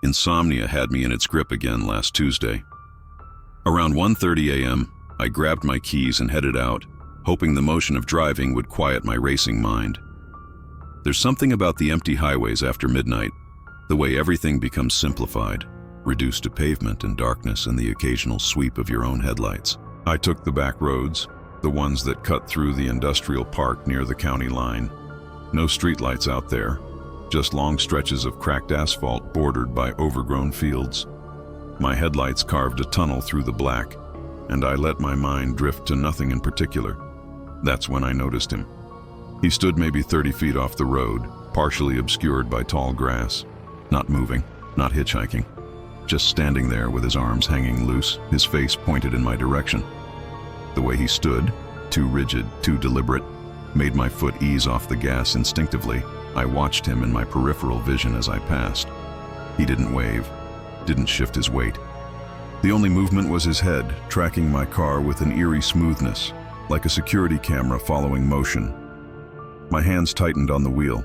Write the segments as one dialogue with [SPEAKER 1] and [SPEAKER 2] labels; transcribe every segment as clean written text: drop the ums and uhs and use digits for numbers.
[SPEAKER 1] Insomnia had me in its grip again last Tuesday. Around 1:30 a.m., I grabbed my keys and headed out, hoping the motion of driving would quiet my racing mind. There's something about the empty highways after midnight, the way everything becomes simplified, reduced to pavement and darkness and the occasional sweep of your own headlights. I took the back roads, the ones that cut through the industrial park near the county line. No streetlights out there, just long stretches of cracked asphalt bordered by overgrown fields. My headlights carved a tunnel through the black, and I let my mind drift to nothing in particular. That's when I noticed him. He stood maybe 30 feet off the road, partially obscured by tall grass. Not moving, not hitchhiking, just standing there with his arms hanging loose, his face pointed in my direction. The way he stood, too rigid, too deliberate, made my foot ease off the gas instinctively. I watched him in my peripheral vision as I passed. He didn't wave, didn't shift his weight. The only movement was his head, tracking my car with an eerie smoothness, like a security camera following motion. My hands tightened on the wheel.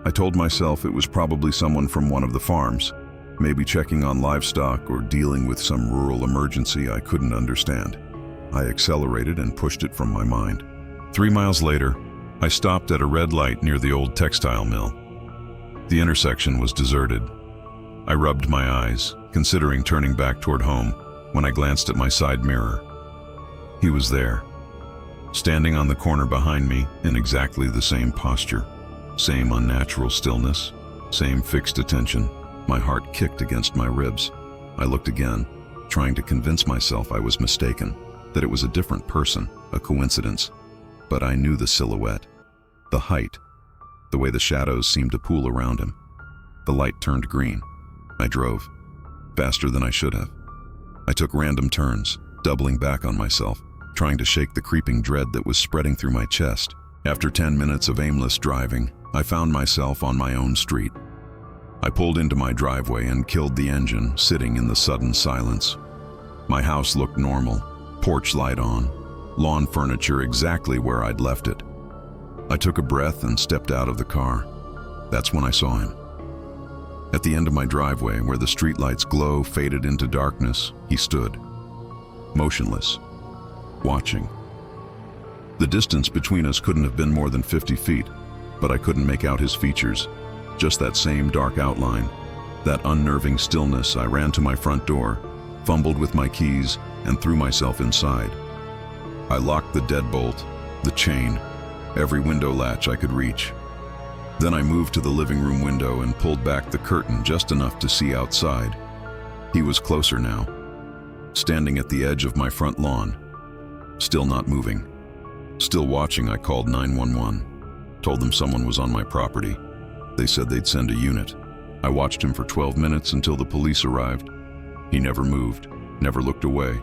[SPEAKER 1] I told myself it was probably someone from one of the farms, maybe checking on livestock or dealing with some rural emergency I couldn't understand. I accelerated and pushed it from my mind. 3 miles later, I stopped at a red light near the old textile mill. The intersection was deserted. I rubbed my eyes, considering turning back toward home, when I glanced at my side mirror. He was there, standing on the corner behind me in exactly the same posture, same unnatural stillness, same fixed attention. My heart kicked against my ribs. I looked again, trying to convince myself I was mistaken, that it was a different person, a coincidence. But I knew the silhouette, the height, the way the shadows seemed to pool around him. The light turned green. I drove, faster than I should have. I took random turns, doubling back on myself, trying to shake the creeping dread that was spreading through my chest. After 10 minutes of aimless driving, I found myself on my own street. I pulled into my driveway and killed the engine, sitting in the sudden silence. My house looked normal, porch light on, lawn furniture exactly where I'd left it. I took a breath and stepped out of the car. That's when I saw him. At the end of my driveway, where the streetlight's glow faded into darkness, he stood, motionless, watching. The distance between us couldn't have been more than 50 feet, but I couldn't make out his features, just that same dark outline, that unnerving stillness. I ran to my front door, fumbled with my keys, and threw myself inside. I locked the deadbolt, the chain, every window latch I could reach. Then I moved to the living room window and pulled back the curtain just enough to see outside. He was closer now, standing at the edge of my front lawn, still not moving. Still watching, I called 911, told them someone was on my property. They said they'd send a unit. I watched him for 12 minutes until the police arrived. He never moved, never looked away.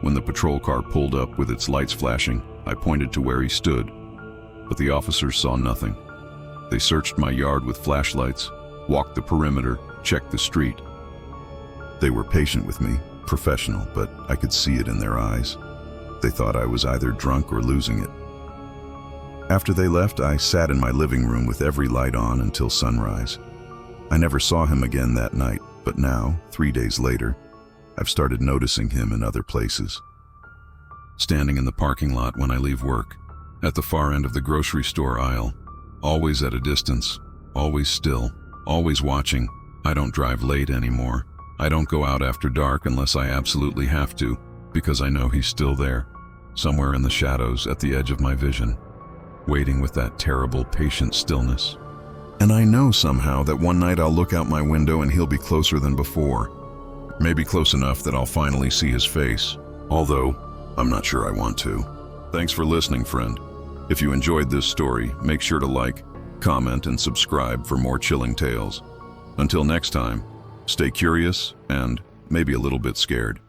[SPEAKER 1] When the patrol car pulled up with its lights flashing, I pointed to where he stood, but the officers saw nothing. They searched my yard with flashlights, walked the perimeter, checked the street. They were patient with me, professional, but I could see it in their eyes. They thought I was either drunk or losing it. After they left, I sat in my living room with every light on until sunrise. I never saw him again that night, but now, 3 days later, I've started noticing him in other places. Standing in the parking lot when I leave work, at the far end of the grocery store aisle, always at a distance, always still, always watching. I don't drive late anymore. I don't go out after dark unless I absolutely have to, because I know he's still there, somewhere in the shadows at the edge of my vision, waiting with that terrible, patient stillness. And I know somehow that one night I'll look out my window and he'll be closer than before. Maybe close enough that I'll finally see his face, although I'm not sure I want to. Thanks for listening, friend. If you enjoyed this story, make sure to like, comment, and subscribe for more chilling tales. Until next time, stay curious and maybe a little bit scared.